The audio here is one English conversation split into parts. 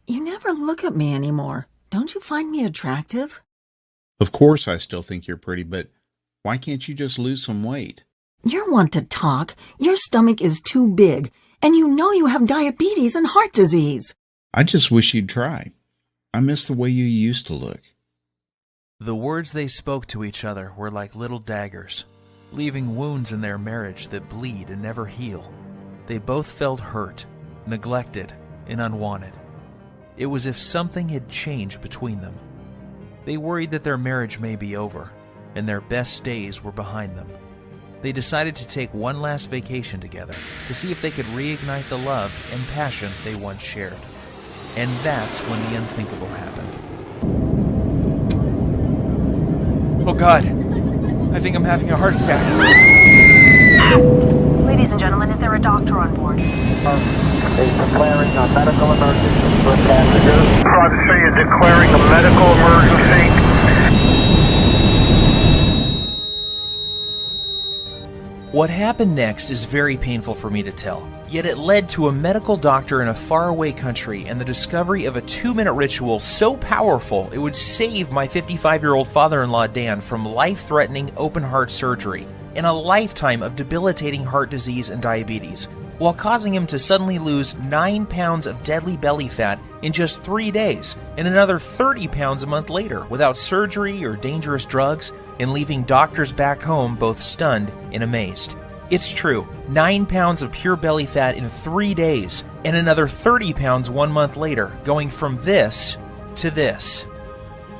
You never look at me anymore. Don't you find me attractive? Of course I still think you're pretty, but why can't you just lose some weight? You're one to talk. Your stomach is too big, and you know you have diabetes and heart disease. I just wish you'd try. I miss the way you used to look. The words they spoke to each other were like little daggers, leaving wounds in their marriage that bleed and never heal. They both felt hurt, neglected, and unwanted. It was as if something had changed between them. They worried that their marriage may be over, and their best days were behind them. They decided to take one last vacation together to see if they could reignite the love and passion they once shared. And that's when the unthinkable happened. Oh God, I think I'm having a heart attack. Ladies and gentlemen, is there a doctor on board? Is declaring a medical emergency for passengers. Prod C is declaring a medical emergency. What happened next is very painful for me to tell, yet it led to a medical doctor in a faraway country and the discovery of a 2-minute ritual so powerful it would save my 55-year-old father-in-law Dan from life-threatening open-heart surgery and a lifetime of debilitating heart disease and diabetes, while causing him to suddenly lose 9 pounds of deadly belly fat in just 3 days and another 30 pounds a month later without surgery or dangerous drugs, and leaving doctors back home both stunned and amazed. It's true, 9 pounds of pure belly fat in 3 days and another 30 pounds 1 month later, going from this to this,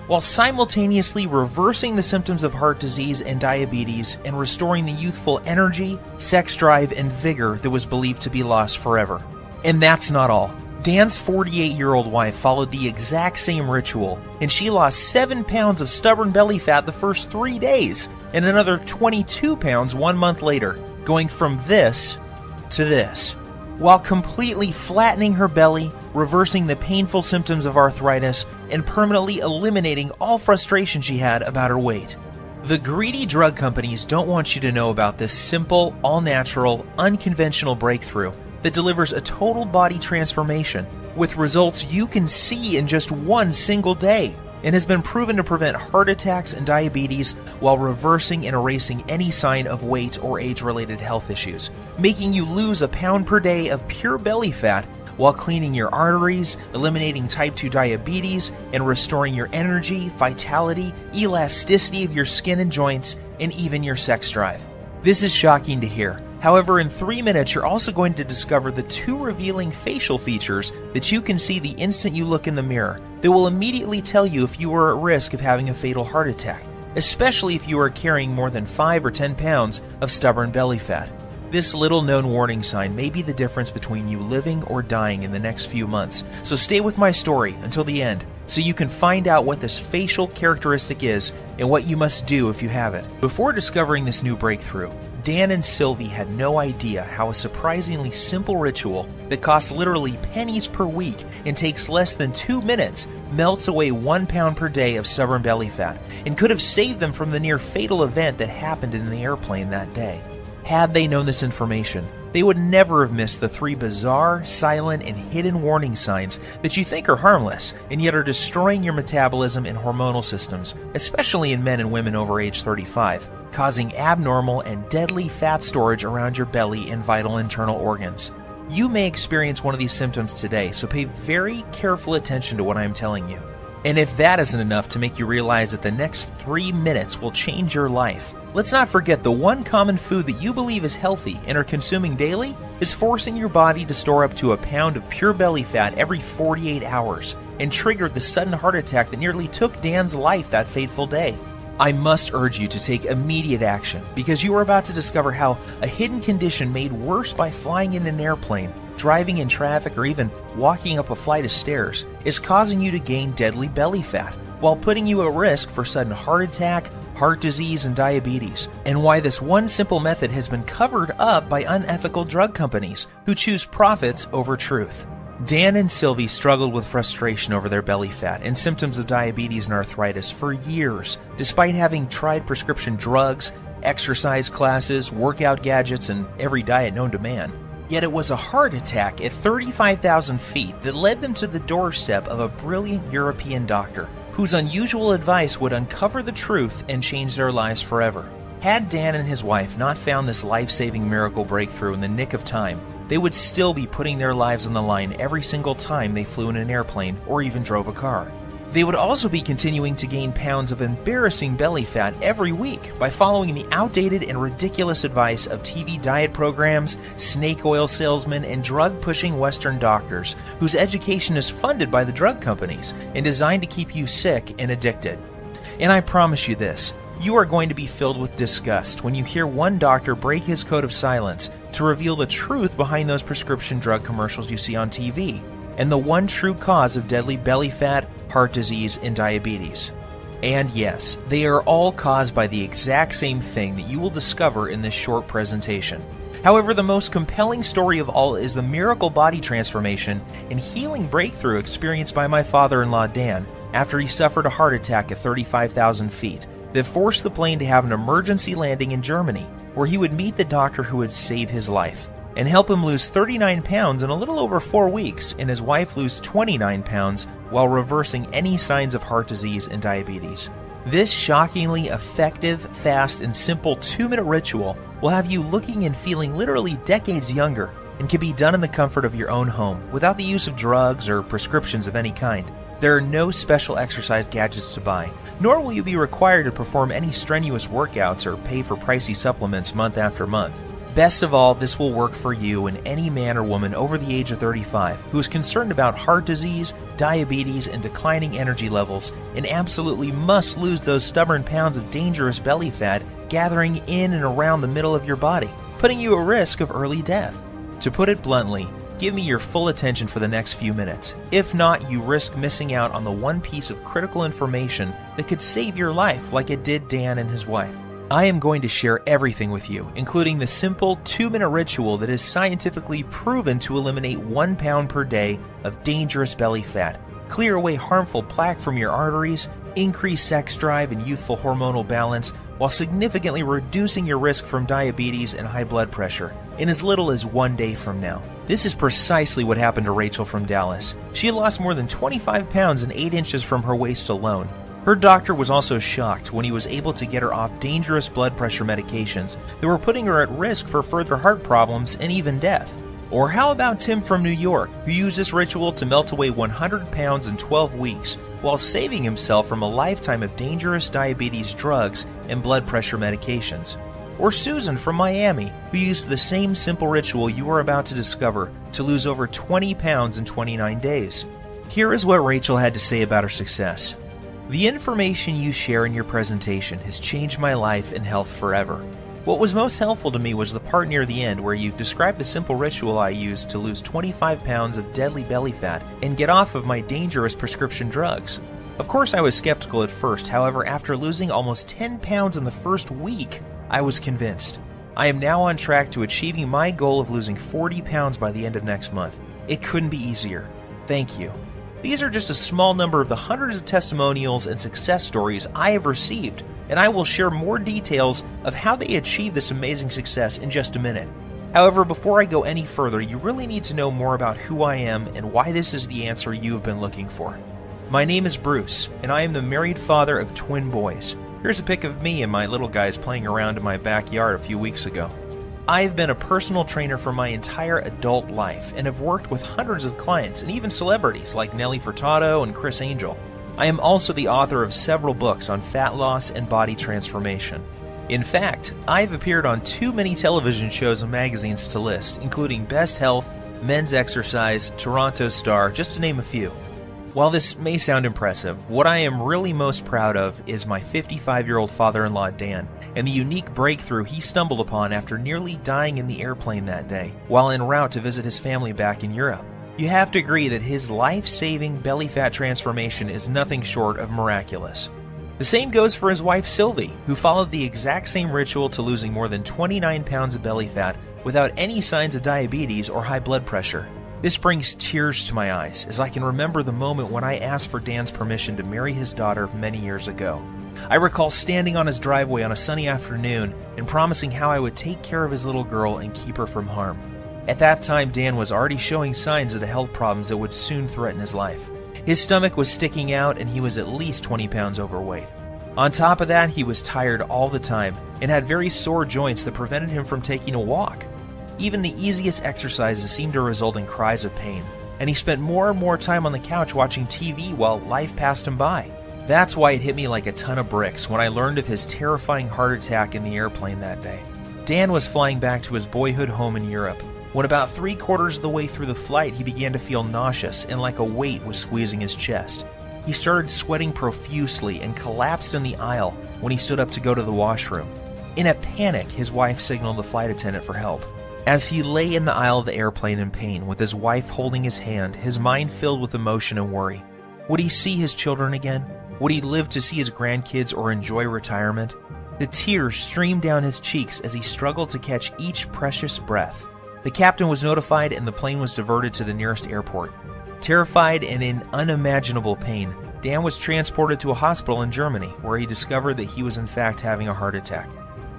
while simultaneously reversing the symptoms of heart disease and diabetes and restoring the youthful energy, sex drive, and vigor that was believed to be lost forever. And that's not all. Dan's 48-year-old wife followed the exact same ritual, and she lost 7 pounds of stubborn belly fat the first 3 days, and another 22 pounds 1 month later, going from this to this, while completely flattening her belly, reversing the painful symptoms of arthritis, and permanently eliminating all frustration she had about her weight. The greedy drug companies don't want you to know about this simple, all-natural, unconventional breakthrough that delivers a total body transformation with results you can see in just one single day, and has been proven to prevent heart attacks and diabetes while reversing and erasing any sign of weight or age-related health issues, making you lose a pound per day of pure belly fat while cleaning your arteries, eliminating type 2 diabetes, and restoring your energy, vitality, elasticity of your skin and joints, and even your sex drive. This is shocking to hear. However, in 3 minutes, you're also going to discover the 2 revealing facial features that you can see the instant you look in the mirror that will immediately tell you if you are at risk of having a fatal heart attack, especially if you are carrying more than 5 or 10 pounds of stubborn belly fat. This little-known warning sign may be the difference between you living or dying in the next few months, so stay with my story until the end so you can find out what this facial characteristic is and what you must do if you have it. Before discovering this new breakthrough, Dan and Sylvie had no idea how a surprisingly simple ritual that costs literally pennies per week and takes less than 2 minutes melts away 1 pound per day of stubborn belly fat and could have saved them from the near fatal event that happened in the airplane that day. Had they known this information, they would never have missed the 3 bizarre, silent, and hidden warning signs that you think are harmless and yet are destroying your metabolism and hormonal systems, especially in men and women over age 35, causing abnormal and deadly fat storage around your belly and vital internal organs. You may experience one of these symptoms today, so pay very careful attention to what I am telling you. And if that isn't enough to make you realize that the next 3 minutes will change your life, let's not forget the one common food that you believe is healthy and are consuming daily is forcing your body to store up to a pound of pure belly fat every 48 hours and triggered the sudden heart attack that nearly took Dan's life that fateful day. I must urge you to take immediate action because you are about to discover how a hidden condition made worse by flying in an airplane, driving in traffic, or even walking up a flight of stairs is causing you to gain deadly belly fat while putting you at risk for sudden heart attack, heart disease, and diabetes, and why this one simple method has been covered up by unethical drug companies who choose profits over truth. Dan and Sylvie struggled with frustration over their belly fat and symptoms of diabetes and arthritis for years, despite having tried prescription drugs, exercise classes, workout gadgets, and every diet known to man. Yet it was a heart attack at 35,000 feet that led them to the doorstep of a brilliant European doctor whose unusual advice would uncover the truth and change their lives forever. Had Dan and his wife not found this life-saving miracle breakthrough in the nick of time, they would still be putting their lives on the line every single time they flew in an airplane or even drove a car. They would also be continuing to gain pounds of embarrassing belly fat every week by following the outdated and ridiculous advice of TV diet programs, snake oil salesmen, and drug-pushing Western doctors whose education is funded by the drug companies and designed to keep you sick and addicted. And I promise you this, you are going to be filled with disgust when you hear one doctor break his code of silence to reveal the truth behind those prescription drug commercials you see on TV, and the one true cause of deadly belly fat, heart disease, and diabetes. And yes, they are all caused by the exact same thing that you will discover in this short presentation. However, the most compelling story of all is the miracle body transformation and healing breakthrough experienced by my father-in-law Dan after he suffered a heart attack at 35,000 feet that forced the plane to have an emergency landing in Germany, where he would meet the doctor who would save his life and help him lose 39 pounds in a little over 4 weeks, and his wife lose 29 pounds while reversing any signs of heart disease and diabetes. This shockingly effective, fast, and simple 2-minute ritual will have you looking and feeling literally decades younger and can be done in the comfort of your own home without the use of drugs or prescriptions of any kind. There are no special exercise gadgets to buy, nor will you be required to perform any strenuous workouts or pay for pricey supplements month after month. Best of all, this will work for you and any man or woman over the age of 35 who is concerned about heart disease, diabetes, and declining energy levels and absolutely must lose those stubborn pounds of dangerous belly fat gathering in and around the middle of your body, putting you at risk of early death. To put it bluntly, give me your full attention for the next few minutes. If not, you risk missing out on the one piece of critical information that could save your life like it did Dan and his wife. I am going to share everything with you, including the simple 2-minute ritual that is scientifically proven to eliminate 1 pound per day of dangerous belly fat, clear away harmful plaque from your arteries, increase sex drive and youthful hormonal balance, while significantly reducing your risk from diabetes and high blood pressure in as little as 1 day from now. This is precisely what happened to Rachel from Dallas. She had lost more than 25 pounds and 8 inches from her waist alone. Her doctor was also shocked when he was able to get her off dangerous blood pressure medications that were putting her at risk for further heart problems and even death. Or how about Tim from New York, who used this ritual to melt away 100 pounds in 12 weeks while saving himself from a lifetime of dangerous diabetes drugs and blood pressure medications? Or Susan from Miami, who used the same simple ritual you are about to discover to lose over 20 pounds in 29 days. Here is what Rachel had to say about her success. The information you share in your presentation has changed my life and health forever. What was most helpful to me was the part near the end where you described the simple ritual I used to lose 25 pounds of deadly belly fat and get off of my dangerous prescription drugs. Of course, I was skeptical at first. However, after losing almost 10 pounds in the first week, I was convinced. I am now on track to achieving my goal of losing 40 pounds by the end of next month. It couldn't be easier. Thank you. These are just a small number of the hundreds of testimonials and success stories I have received, and I will share more details of how they achieved this amazing success in just a minute. However, before I go any further, you really need to know more about who I am and why this is the answer you have been looking for. My name is Bruce, and I am the married father of twin boys. Here's a pic of me and my little guys playing around in my backyard a few weeks ago. I've been a personal trainer for my entire adult life and have worked with hundreds of clients and even celebrities like Nelly Furtado and Chris Angel. I am also the author of several books on fat loss and body transformation. In fact, I've appeared on too many television shows and magazines to list, including Best Health, Men's Exercise, Toronto Star, just to name a few. While this may sound impressive, what I am really most proud of is my 55-year-old father-in-law Dan and the unique breakthrough he stumbled upon after nearly dying in the airplane that day while en route to visit his family back in Europe. You have to agree that his life-saving belly fat transformation is nothing short of miraculous. The same goes for his wife Sylvie, who followed the exact same ritual to losing more than 29 pounds of belly fat without any signs of diabetes or high blood pressure. This brings tears to my eyes as I can remember the moment when I asked for Dan's permission to marry his daughter many years ago. I recall standing on his driveway on a sunny afternoon and promising how I would take care of his little girl and keep her from harm. At that time, Dan was already showing signs of the health problems that would soon threaten his life. His stomach was sticking out and he was at least 20 pounds overweight. On top of that, he was tired all the time and had very sore joints that prevented him from taking a walk. Even the easiest exercises seemed to result in cries of pain, and he spent more and more time on the couch watching TV while life passed him by. That's why it hit me like a ton of bricks when I learned of his terrifying heart attack in the airplane that day. Dan was flying back to his boyhood home in Europe. When about 3/4 of the way through the flight, he began to feel nauseous and like a weight was squeezing his chest. He started sweating profusely and collapsed in the aisle when he stood up to go to the washroom. In a panic, his wife signaled the flight attendant for help. As he lay in the aisle of the airplane in pain, with his wife holding his hand, his mind filled with emotion and worry. Would he see his children again? Would he live to see his grandkids or enjoy retirement? The tears streamed down his cheeks as he struggled to catch each precious breath. The captain was notified and the plane was diverted to the nearest airport. Terrified and in unimaginable pain, Dan was transported to a hospital in Germany, where he discovered that he was in fact having a heart attack.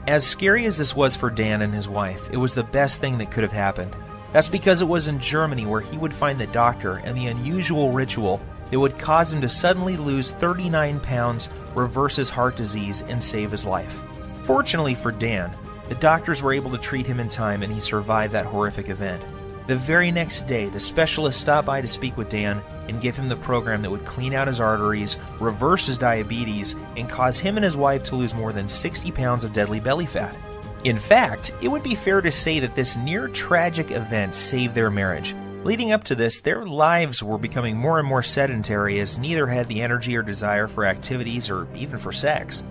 As scary as this was for Dan and his wife, it was the best thing that could have happened. That's because it was in Germany where he would find the doctor and the unusual ritual that would cause him to suddenly lose 39 pounds, reverse his heart disease, and save his life. Fortunately for Dan, the doctors were able to treat him in time and he survived that horrific event. The very next day, the specialist stopped by to speak with Dan and give him the program that would clean out his arteries, reverse his diabetes, and cause him and his wife to lose more than 60 pounds of deadly belly fat. In fact, it would be fair to say that this near-tragic event saved their marriage. Leading up to this, their lives were becoming more and more sedentary as neither had the energy or desire for activities or even for sex.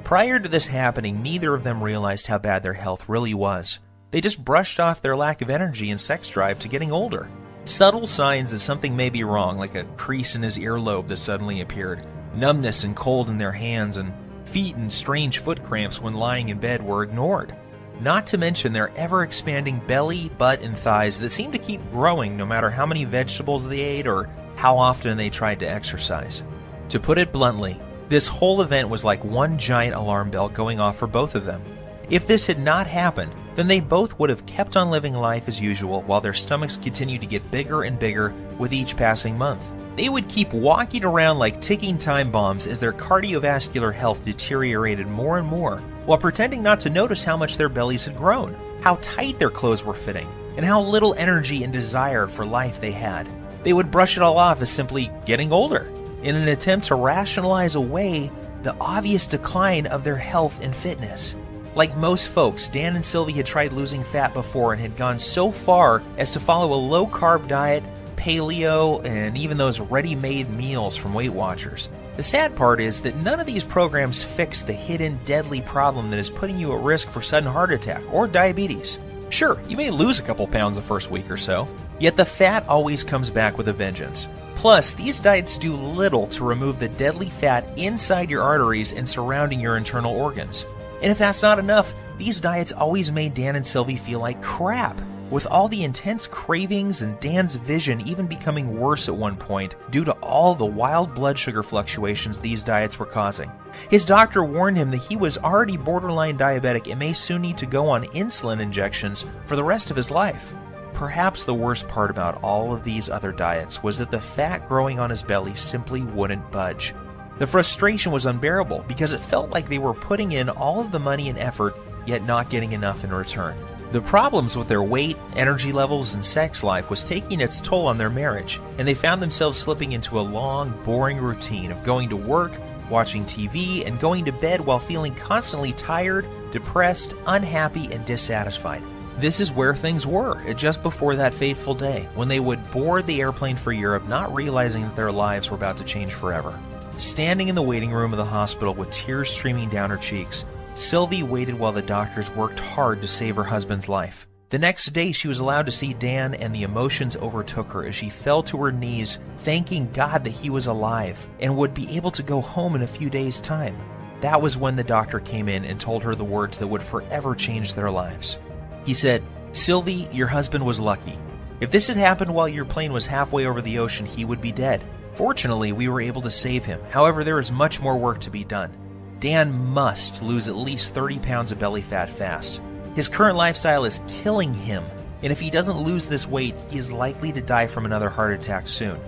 Prior to this happening, neither of them realized how bad their health really was. They just brushed off their lack of energy and sex drive to getting older. Subtle signs that something may be wrong, like a crease in his earlobe that suddenly appeared, numbness and cold in their hands, and feet and strange foot cramps when lying in bed were ignored. Not to mention their ever-expanding belly, butt, and thighs that seemed to keep growing no matter how many vegetables they ate or how often they tried to exercise. To put it bluntly, this whole event was like one giant alarm bell going off for both of them. If this had not happened, then they both would have kept on living life as usual while their stomachs continued to get bigger and bigger with each passing month. They would keep walking around like ticking time bombs as their cardiovascular health deteriorated more and more, while pretending not to notice how much their bellies had grown, how tight their clothes were fitting, and how little energy and desire for life they had. They would brush it all off as simply getting older, in an attempt to rationalize away the obvious decline of their health and fitness. Like most folks, Dan and Sylvie had tried losing fat before and had gone so far as to follow a low-carb diet, paleo, and even those ready-made meals from Weight Watchers. The sad part is that none of these programs fix the hidden, deadly problem that is putting you at risk for sudden heart attack or diabetes. Sure, you may lose a couple pounds the first week or so, yet the fat always comes back with a vengeance. Plus, these diets do little to remove the deadly fat inside your arteries and surrounding your internal organs. And if that's not enough, these diets always made Dan and Sylvie feel like crap, with all the intense cravings and Dan's vision even becoming worse at one point due to all the wild blood sugar fluctuations these diets were causing. His doctor warned him that he was already borderline diabetic and may soon need to go on insulin injections for the rest of his life. Perhaps the worst part about all of these other diets was that the fat growing on his belly simply wouldn't budge. The frustration was unbearable because it felt like they were putting in all of the money and effort, yet not getting enough in return. The problems with their weight, energy levels, and sex life was taking its toll on their marriage, and they found themselves slipping into a long, boring routine of going to work, watching TV, and going to bed while feeling constantly tired, depressed, unhappy, and dissatisfied. This is where things were just before that fateful day, when they would board the airplane for Europe, not realizing that their lives were about to change forever. Standing in the waiting room of the hospital with tears streaming down her cheeks, Sylvie waited while the doctors worked hard to save her husband's life. The next day, she was allowed to see Dan, and the emotions overtook her as she fell to her knees, thanking God that he was alive and would be able to go home in a few days' time. That was when the doctor came in and told her the words that would forever change their lives. He said, "Sylvie, your husband was lucky. If this had happened while your plane was halfway over the ocean, he would be dead. Fortunately, we were able to save him. However, there is much more work to be done. Dan must lose at least 30 pounds of belly fat fast. His current lifestyle is killing him, and if he doesn't lose this weight, he is likely to die from another heart attack soon.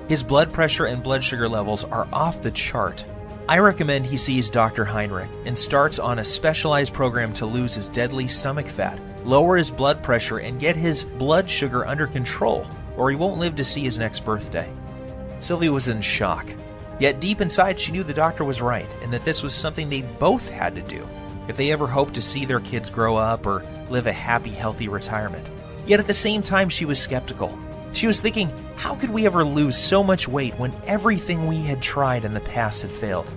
His blood pressure and blood sugar levels are off the chart. I recommend he sees Dr. Heinrich and starts on a specialized program to lose his deadly stomach fat, lower his blood pressure, and get his blood sugar under control, or he won't live to see his next birthday. Sylvie was in shock. Yet deep inside, she knew the doctor was right, and that this was something they both had to do if they ever hoped to see their kids grow up or live a happy, healthy retirement. Yet at the same time, she was skeptical. She was thinking, how could we ever lose so much weight when everything we had tried in the past had failed?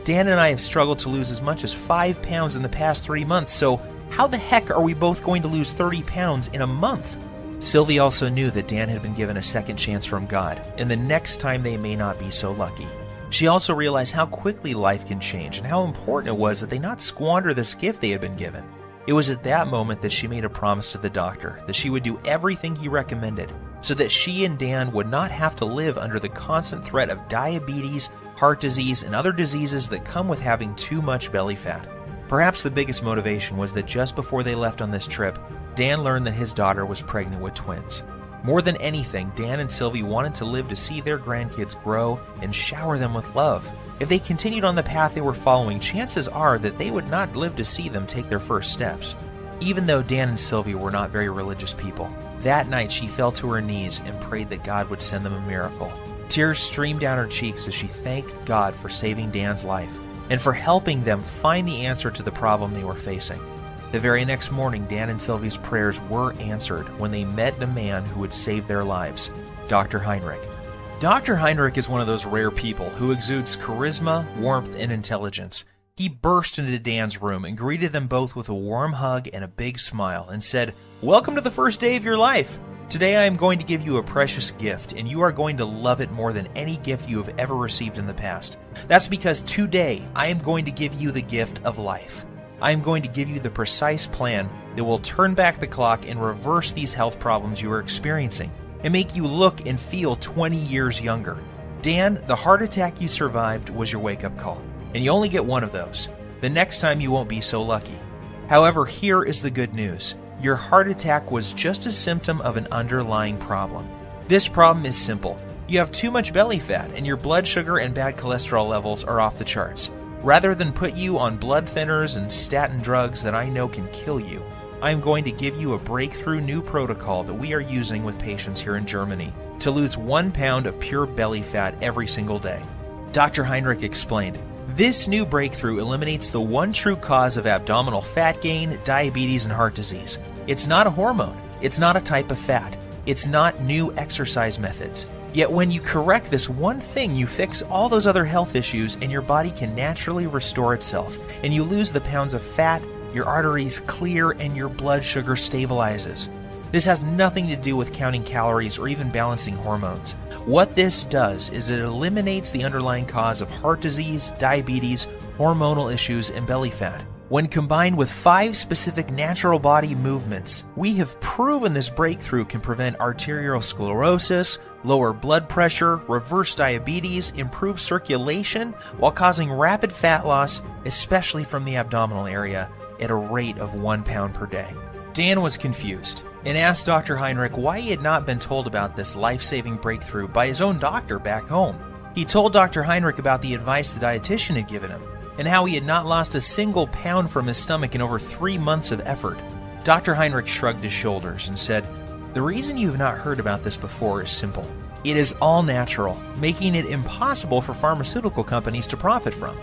Dan and I have struggled to lose as much as 5 pounds in the past 3 months, so how the heck are we both going to lose 30 pounds in a month? Sylvie also knew that Dan had been given a second chance from God, and the next time they may not be so lucky. She also realized how quickly life can change and how important it was that they not squander this gift they had been given. It was at that moment that she made a promise to the doctor that she would do everything he recommended so that she and Dan would not have to live under the constant threat of diabetes, heart disease, and other diseases that come with having too much belly fat. Perhaps the biggest motivation was that just before they left on this trip, Dan learned that his daughter was pregnant with twins. More than anything, Dan and Sylvie wanted to live to see their grandkids grow and shower them with love. If they continued on the path they were following, chances are that they would not live to see them take their first steps. Even though Dan and Sylvie were not very religious people, that night she fell to her knees and prayed that God would send them a miracle. Tears streamed down her cheeks as she thanked God for saving Dan's life and for helping them find the answer to the problem they were facing. The very next morning, Dan and Sylvie's prayers were answered when they met the man who would save their lives, Dr. Heinrich. Dr. Heinrich is one of those rare people who exudes charisma, warmth, and intelligence. He burst into Dan's room and greeted them both with a warm hug and a big smile and said, "Welcome to the first day of your life. Today I am going to give you a precious gift, and you are going to love it more than any gift you have ever received in the past. That's because today I am going to give you the gift of life. I am going to give you the precise plan that will turn back the clock and reverse these health problems you are experiencing and make you look and feel 20 years younger. Dan, the heart attack you survived was your wake-up call, and you only get one of those. The next time you won't be so lucky. However, here is the good news. Your heart attack was just a symptom of an underlying problem. This problem is simple. You have too much belly fat, and your blood sugar and bad cholesterol levels are off the charts. Rather than put you on blood thinners and statin drugs that I know can kill you, I am going to give you a breakthrough new protocol that we are using with patients here in Germany to lose 1 pound of pure belly fat every single day. Dr. Heinrich explained, this new breakthrough eliminates the one true cause of abdominal fat gain, diabetes, and heart disease. It's not a hormone. It's not a type of fat. It's not new exercise methods. Yet when you correct this one thing, you fix all those other health issues and your body can naturally restore itself, and you lose the pounds of fat, your arteries clear, and your blood sugar stabilizes. This has nothing to do with counting calories or even balancing hormones. What this does is it eliminates the underlying cause of heart disease, diabetes, hormonal issues, and belly fat. When combined with 5 specific natural body movements, we have proven this breakthrough can prevent arteriosclerosis, lower blood pressure, reverse diabetes, improve circulation, while causing rapid fat loss, especially from the abdominal area, at a rate of 1 pound per day. Dan was confused and asked Dr. Heinrich why he had not been told about this life-saving breakthrough by his own doctor back home. He told Dr. Heinrich about the advice the dietitian had given him and how he had not lost a single pound from his stomach in over 3 months of effort. Dr. Heinrich shrugged his shoulders and said, "The reason you have not heard about this before is simple. It is all natural, making it impossible for pharmaceutical companies to profit from.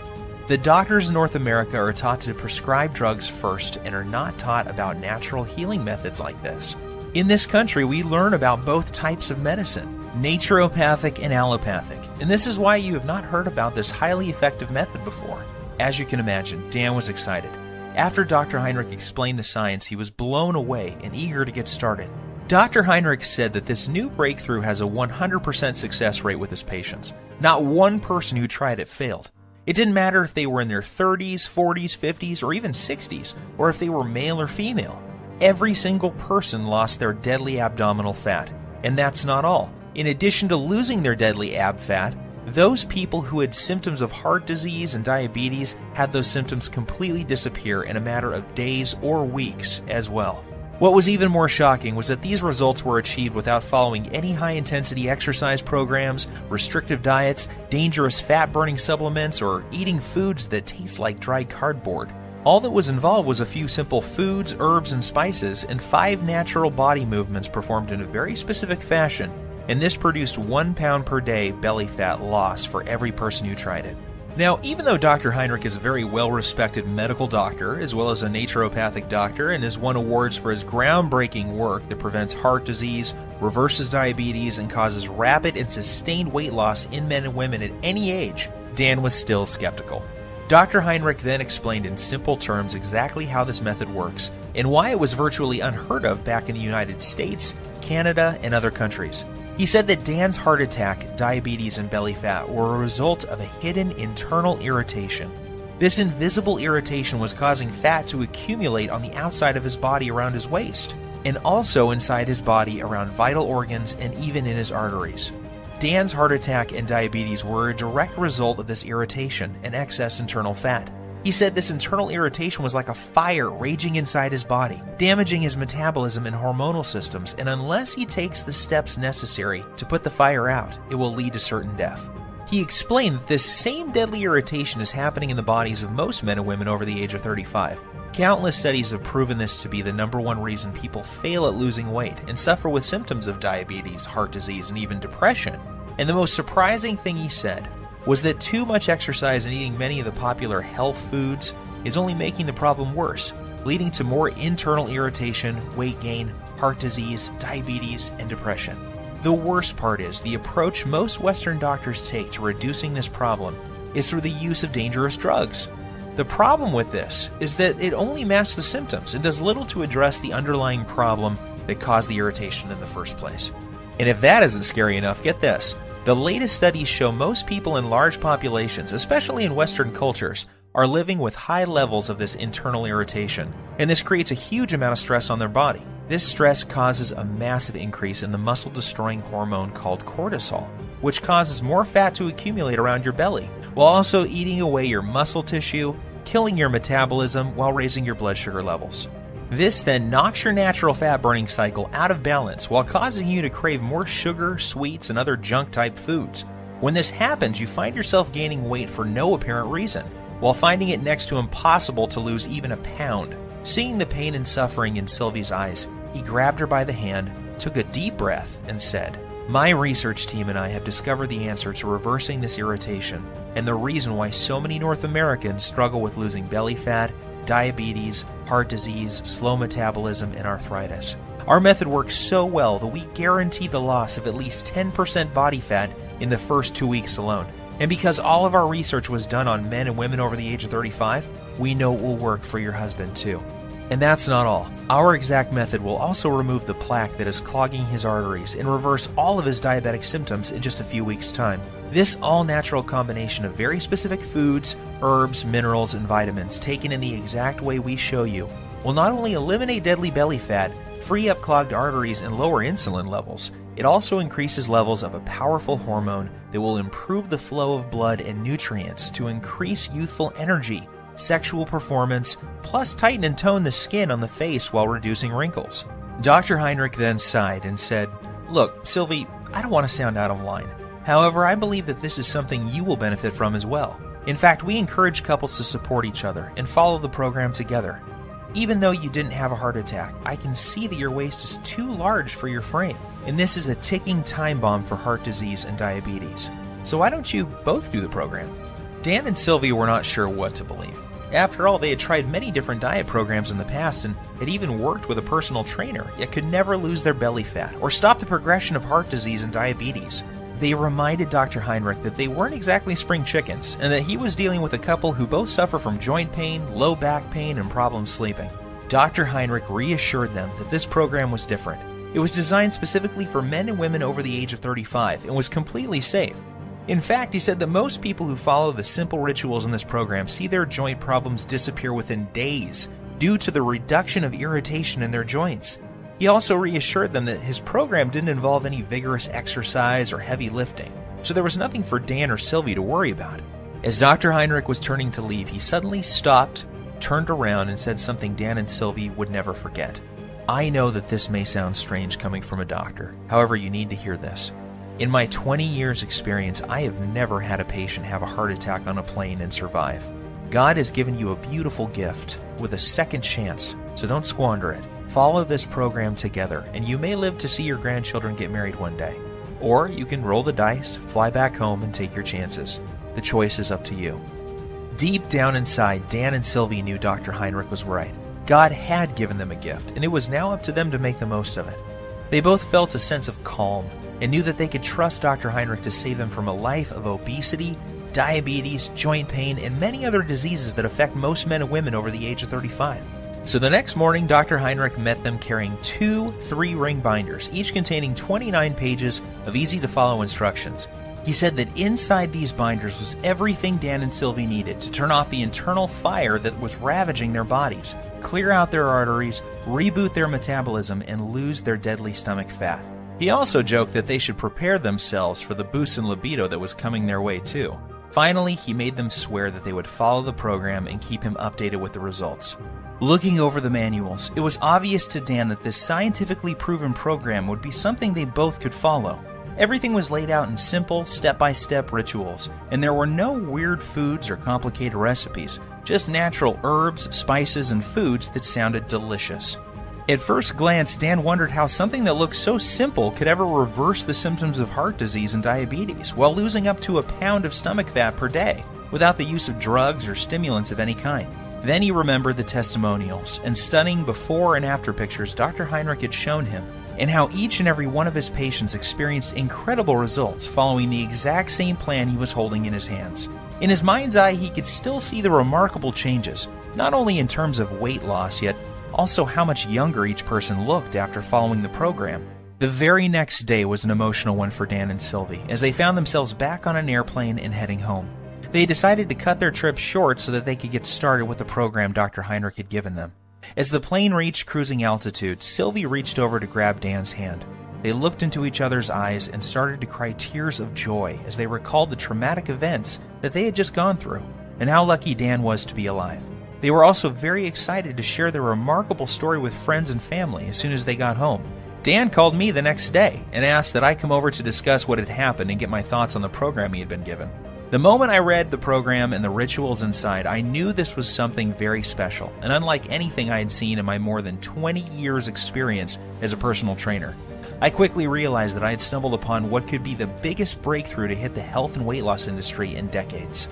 The doctors in North America are taught to prescribe drugs first and are not taught about natural healing methods like this. In this country, we learn about both types of medicine, naturopathic and allopathic, and this is why you have not heard about this highly effective method before." As you can imagine, Dan was excited. After Dr. Heinrich explained the science, he was blown away and eager to get started. Dr. Heinrich said that this new breakthrough has a 100% success rate with his patients. Not one person who tried it failed. It didn't matter if they were in their 30s, 40s, 50s, or even 60s, or if they were male or female. Every single person lost their deadly abdominal fat. And that's not all. In addition to losing their deadly ab fat, those people who had symptoms of heart disease and diabetes had those symptoms completely disappear in a matter of days or weeks as well. What was even more shocking was that these results were achieved without following any high-intensity exercise programs, restrictive diets, dangerous fat-burning supplements, or eating foods that taste like dry cardboard. All that was involved was a few simple foods, herbs, and spices, and 5 natural body movements performed in a very specific fashion, and this produced 1 pound per day belly fat loss for every person who tried it. Now, even though Dr. Heinrich is a very well-respected medical doctor, as well as a naturopathic doctor, and has won awards for his groundbreaking work that prevents heart disease, reverses diabetes, and causes rapid and sustained weight loss in men and women at any age, Dan was still skeptical. Dr. Heinrich then explained in simple terms exactly how this method works, and why it was virtually unheard of back in the United States, Canada, and other countries. He said that Dan's heart attack, diabetes, and belly fat were a result of a hidden internal irritation. This invisible irritation was causing fat to accumulate on the outside of his body around his waist, and also inside his body around vital organs and even in his arteries. Dan's heart attack and diabetes were a direct result of this irritation and excess internal fat. He said this internal irritation was like a fire raging inside his body, damaging his metabolism and hormonal systems, and unless he takes the steps necessary to put the fire out, it will lead to certain death. He explained that this same deadly irritation is happening in the bodies of most men and women over the age of 35. Countless studies have proven this to be the #1 reason people fail at losing weight and suffer with symptoms of diabetes, heart disease, and even depression. And the most surprising thing he said was that too much exercise and eating many of the popular health foods is only making the problem worse, leading to more internal irritation, weight gain, heart disease, diabetes, and depression. The worst part is the approach most Western doctors take to reducing this problem is through the use of dangerous drugs. The problem with this is that it only masks the symptoms and does little to address the underlying problem that caused the irritation in the first place. And if that isn't scary enough, get this. The latest studies show most people in large populations, especially in Western cultures, are living with high levels of this internal irritation, and this creates a huge amount of stress on their body. This stress causes a massive increase in the muscle-destroying hormone called cortisol, which causes more fat to accumulate around your belly, while also eating away your muscle tissue, killing your metabolism while raising your blood sugar levels. This then knocks your natural fat-burning cycle out of balance while causing you to crave more sugar, sweets, and other junk-type foods. When this happens, you find yourself gaining weight for no apparent reason, while finding it next to impossible to lose even a pound. Seeing the pain and suffering in Sylvie's eyes, he grabbed her by the hand, took a deep breath, and said, "My research team and I have discovered the answer to reversing this irritation, and the reason why so many North Americans struggle with losing belly fat, diabetes, heart disease, slow metabolism, and arthritis. Our method works so well that we guarantee the loss of at least 10% body fat in the first 2 weeks alone. And because all of our research was done on men and women over the age of 35, we know it will work for your husband too." And that's not all. Our exact method will also remove the plaque that is clogging his arteries and reverse all of his diabetic symptoms in just a few weeks' time. This all-natural combination of very specific foods, herbs, minerals, and vitamins taken in the exact way we show you will not only eliminate deadly belly fat, free up clogged arteries, and lower insulin levels, it also increases levels of a powerful hormone that will improve the flow of blood and nutrients to increase youthful energy, sexual performance, plus tighten and tone the skin on the face while reducing wrinkles. Dr. Heinrich then sighed and said, "Look, Sylvie, I don't want to sound out of line. However, I believe that this is something you will benefit from as well. In fact, we encourage couples to support each other and follow the program together. Even though you didn't have a heart attack, I can see that your waist is too large for your frame, and this is a ticking time bomb for heart disease and diabetes. So why don't you both do the program?" Dan and Sylvie were not sure what to believe. After all, they had tried many different diet programs in the past and had even worked with a personal trainer, yet could never lose their belly fat or stop the progression of heart disease and diabetes. They reminded Dr. Heinrich that they weren't exactly spring chickens, and that he was dealing with a couple who both suffer from joint pain, low back pain, and problems sleeping. Dr. Heinrich reassured them that this program was different. It was designed specifically for men and women over the age of 35 and was completely safe. In fact, he said that most people who follow the simple rituals in this program see their joint problems disappear within days due to the reduction of irritation in their joints. He also reassured them that his program didn't involve any vigorous exercise or heavy lifting, so there was nothing for Dan or Sylvie to worry about. As Dr. Heinrich was turning to leave, he suddenly stopped, turned around, and said something Dan and Sylvie would never forget. I know that this may sound strange coming from a doctor. However, you need to hear this. In my 20 years experience, I have never had a patient have a heart attack on a plane and survive. God has given you a beautiful gift with a second chance, so don't squander it. Follow this program together, and you may live to see your grandchildren get married one day. Or you can roll the dice, fly back home, and take your chances. The choice is up to you. Deep down inside, Dan and Sylvie knew Dr. Heinrich was right. God had given them a gift, and it was now up to them to make the most of it. They both felt a sense of calm and knew that they could trust Dr. Heinrich to save them from a life of obesity, diabetes, joint pain, and many other diseases that affect most men and women over the age of 35. So the next morning, Dr. Heinrich met them carrying 2 3-ring binders, each containing 29 pages of easy-to-follow instructions. He said that inside these binders was everything Dan and Sylvie needed to turn off the internal fire that was ravaging their bodies, clear out their arteries, reboot their metabolism, and lose their deadly stomach fat. He also joked that they should prepare themselves for the boost in libido that was coming their way too. Finally, he made them swear that they would follow the program and keep him updated with the results. Looking over the manuals, it was obvious to Dan that this scientifically proven program would be something they both could follow. Everything was laid out in simple, step-by-step rituals, and there were no weird foods or complicated recipes, just natural herbs, spices, and foods that sounded delicious. At first glance, Dan wondered how something that looked so simple could ever reverse the symptoms of heart disease and diabetes while losing up to a pound of stomach fat per day without the use of drugs or stimulants of any kind. Then he remembered the testimonials and stunning before and after pictures Dr. Heinrich had shown him, and how each and every one of his patients experienced incredible results following the exact same plan he was holding in his hands. In his mind's eye, he could still see the remarkable changes, not only in terms of weight loss, yet also how much younger each person looked after following the program. The very next day was an emotional one for Dan and Sylvie, as they found themselves back on an airplane and heading home. They decided to cut their trip short so that they could get started with the program Dr. Heinrich had given them. As the plane reached cruising altitude, Sylvie reached over to grab Dan's hand. They looked into each other's eyes and started to cry tears of joy as they recalled the traumatic events that they had just gone through, and how lucky Dan was to be alive. They were also very excited to share their remarkable story with friends and family as soon as they got home. Dan called me the next day and asked that I come over to discuss what had happened and get my thoughts on the program he had been given. The moment I read the program and the rituals inside, I knew this was something very special and unlike anything I had seen in my more than 20 years experience as a personal trainer. I quickly realized that I had stumbled upon what could be the biggest breakthrough to hit the health and weight loss industry in decades.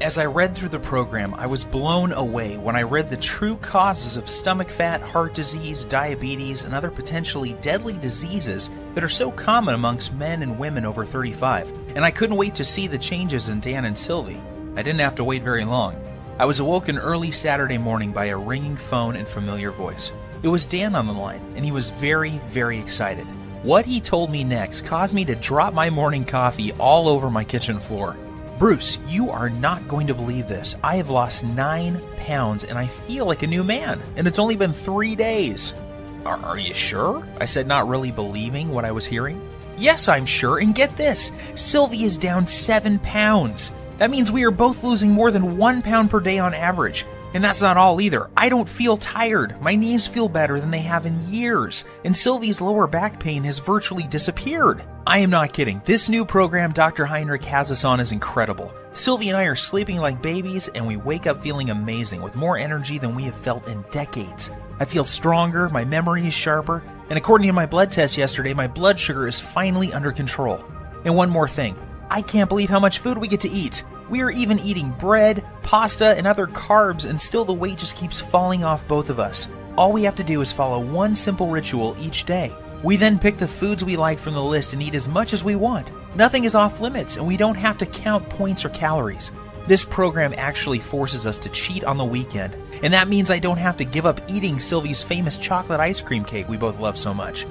As I read through the program, I was blown away when I read the true causes of stomach fat, heart disease, diabetes, and other potentially deadly diseases that are so common amongst men and women over 35, and I couldn't wait to see the changes in Dan and Sylvie. I didn't have to wait very long. I was awoken early Saturday morning by a ringing phone and familiar voice. It was Dan on the line, and he was very, very excited. What he told me next caused me to drop my morning coffee all over my kitchen floor. "Bruce, you are not going to believe this. I have lost 9 pounds and I feel like a new man, and it's only been 3 days. Are you sure? I said, not really believing what I was hearing. Yes, I'm sure, and get this. Sylvie is down 7 pounds. That means we are both losing more than 1 pound per day on average. And that's not all either. I don't feel tired. My knees feel better than they have in years, and Sylvie's lower back pain has virtually disappeared. I am not kidding. This new program Dr. Heinrich has us on is incredible. Sylvie and I are sleeping like babies, and we wake up feeling amazing with more energy than we have felt in decades. I feel stronger, my memory is sharper, and according to my blood test yesterday, my blood sugar is finally under control. And one more thing. I can't believe how much food we get to eat. We are even eating bread, pasta, and other carbs, and still the weight just keeps falling off both of us. All we have to do is follow one simple ritual each day. We then pick the foods we like from the list and eat as much as we want. Nothing is off limits, and we don't have to count points or calories. This program actually forces us to cheat on the weekend, and that means I don't have to give up eating Sylvie's famous chocolate ice cream cake we both love so much.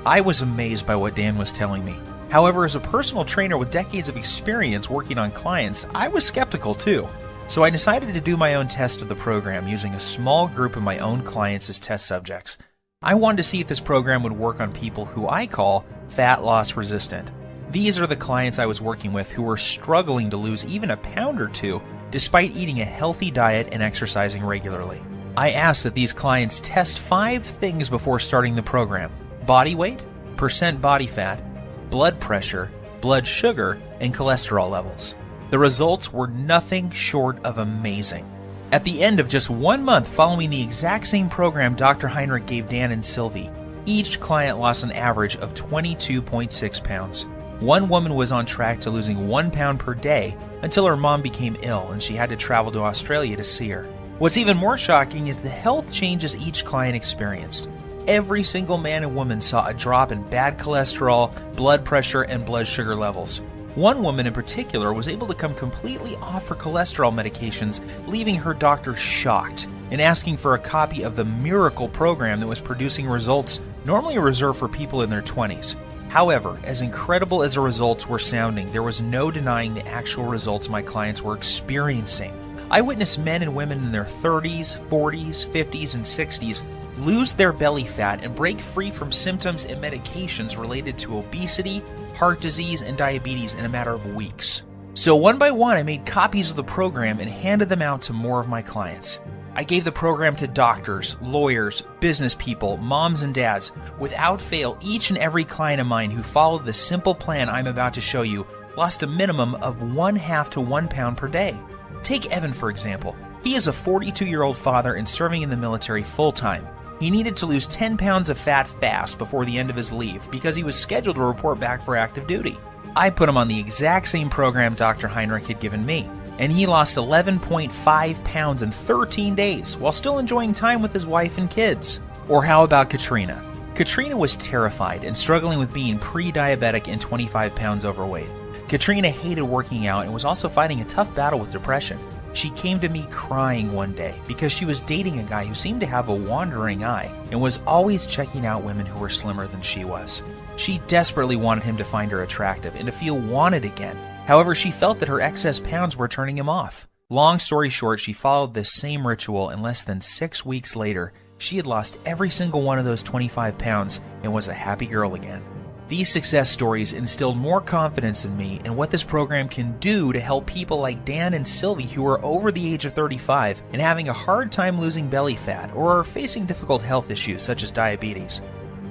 I was amazed by what Dan was telling me. However, as a personal trainer with decades of experience working on clients, I was skeptical too. So I decided to do my own test of the program using a small group of my own clients as test subjects. I wanted to see if this program would work on people who I call fat loss resistant. These are the clients I was working with who were struggling to lose even a pound or two despite eating a healthy diet and exercising regularly. I asked that these clients test 5 things before starting the program: body weight, percent body fat, blood pressure, blood sugar, and cholesterol levels. The results were nothing short of amazing. At the end of just 1 month following the exact same program Dr. Heinrich gave Dan and Sylvie, each client lost an average of 22.6 pounds. One woman was on track to losing 1 pound per day until her mom became ill and she had to travel to Australia to see her. What's even more shocking is the health changes each client experienced. Every single man and woman saw a drop in bad cholesterol, blood pressure, and blood sugar levels. One woman in particular was able to come completely off her cholesterol medications, leaving her doctor shocked and asking for a copy of the miracle program that was producing results normally reserved for people in their 20s. However, as incredible as the results were sounding, there was no denying the actual results my clients were experiencing. I witnessed men and women in their 30s, 40s, 50s, and 60s lose their belly fat and break free from symptoms and medications related to obesity, heart disease, and diabetes in a matter of weeks. So one by one, I made copies of the program and handed them out to more of my clients. I gave the program to doctors, lawyers, business people, moms and dads. Without fail, each and every client of mine who followed the simple plan I'm about to show you lost a minimum of 1/2 to 1 pound per day. Take Evan, for example. He is a 42-year-old father and serving in the military full-time. He needed to lose 10 pounds of fat fast before the end of his leave because he was scheduled to report back for active duty. I put him on the exact same program Dr. Heinrich had given me, and he lost 11.5 pounds in 13 days while still enjoying time with his wife and kids. Or how about Katrina? Katrina was terrified and struggling with being pre-diabetic and 25 pounds overweight. Katrina hated working out and was also fighting a tough battle with depression. She came to me crying one day because she was dating a guy who seemed to have a wandering eye and was always checking out women who were slimmer than she was. She desperately wanted him to find her attractive and to feel wanted again. However, she felt that her excess pounds were turning him off. Long story short, she followed this same ritual, and less than 6 weeks later, she had lost every single one of those 25 pounds and was a happy girl again. These success stories instilled more confidence in me and what this program can do to help people like Dan and Sylvie who are over the age of 35 and having a hard time losing belly fat or are facing difficult health issues such as diabetes.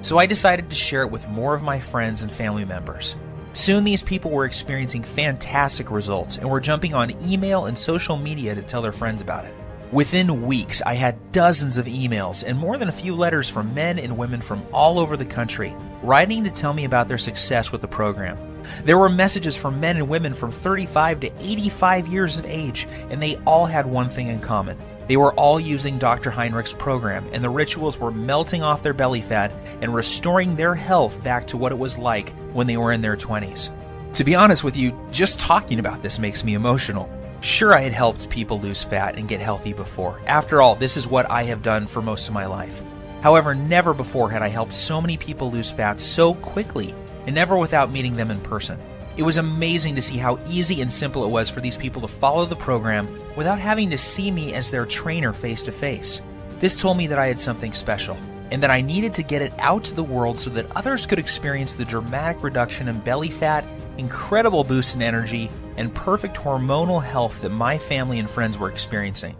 So I decided to share it with more of my friends and family members. Soon these people were experiencing fantastic results and were jumping on email and social media to tell their friends about it. Within weeks, I had dozens of emails and more than a few letters from men and women from all over the country, writing to tell me about their success with the program. There were messages from men and women from 35 to 85 years of age, and they all had one thing in common. They were all using Dr. Heinrich's program, and the rituals were melting off their belly fat and restoring their health back to what it was like when they were in their 20s. To be honest with you, just talking about this makes me emotional. Sure, I had helped people lose fat and get healthy before. After all, this is what I have done for most of my life. However, never before had I helped so many people lose fat so quickly, and never without meeting them in person. It was amazing to see how easy and simple it was for these people to follow the program without having to see me as their trainer face to face. This told me that I had something special, and that I needed to get it out to the world so that others could experience the dramatic reduction in belly fat, incredible boost in energy, and perfect hormonal health that my family and friends were experiencing.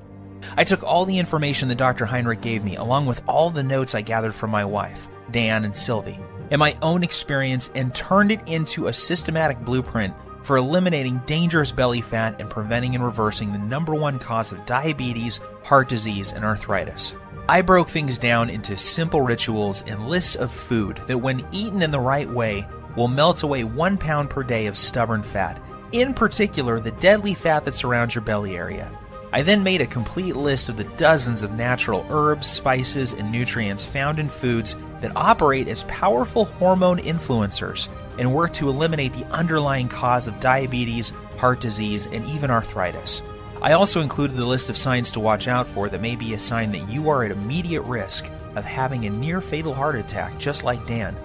I took all the information that Dr. Heinrich gave me, along with all the notes I gathered from my wife, Dan and Sylvie, and my own experience, and turned it into a systematic blueprint for eliminating dangerous belly fat and preventing and reversing the #1 cause of diabetes, heart disease, and arthritis. I broke things down into simple rituals and lists of food that, when eaten in the right way, will melt away 1 pound per day of stubborn fat, in particular the deadly fat that surrounds your belly area. I then made a complete list of the dozens of natural herbs, spices, and nutrients found in foods that operate as powerful hormone influencers and work to eliminate the underlying cause of diabetes, heart disease, and even arthritis. I also included the list of signs to watch out for that may be a sign that you are at immediate risk of having a near-fatal heart attack, just like Dan.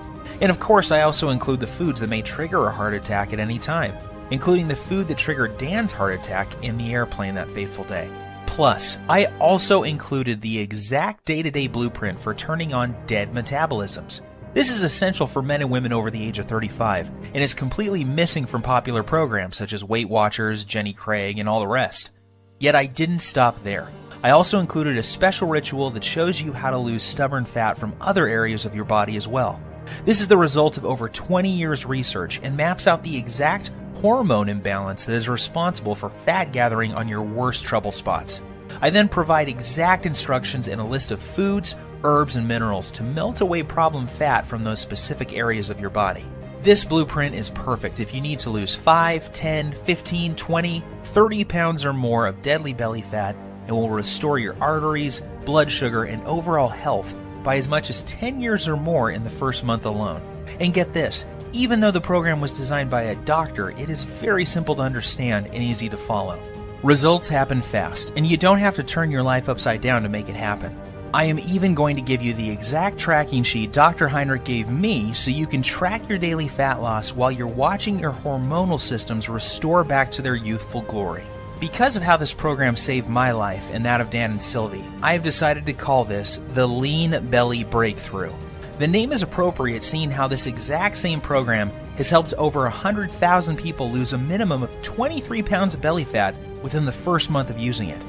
And of course, I also include the foods that may trigger a heart attack at any time, including the food that triggered Dan's heart attack in the airplane that fateful day. Plus, I also included the exact day-to-day blueprint for turning on dead metabolisms. This is essential for men and women over the age of 35, and is completely missing from popular programs such as Weight Watchers, Jenny Craig, and all the rest. Yet I didn't stop there. I also included a special ritual that shows you how to lose stubborn fat from other areas of your body as well. This is the result of over 20 years research and maps out the exact hormone imbalance that is responsible for fat gathering on your worst trouble spots. I then provide exact instructions and a list of foods, herbs, and minerals to melt away problem fat from those specific areas of your body. This blueprint is perfect if you need to lose 5, 10, 15, 20, 30 pounds or more of deadly belly fat and will restore your arteries, blood sugar, and overall health by as much as 10 years or more in the first month alone. And get this, even though the program was designed by a doctor, it is very simple to understand and easy to follow. Results happen fast, and you don't have to turn your life upside down to make it happen. I am even going to give you the exact tracking sheet Dr. Heinrich gave me so you can track your daily fat loss while you're watching your hormonal systems restore back to their youthful glory. Because of how this program saved my life and that of Dan and Sylvie, I have decided to call this the Lean Belly Breakthrough. The name is appropriate seeing how this exact same program has helped over 100,000 people lose a minimum of 23 pounds of belly fat within the first month of using it.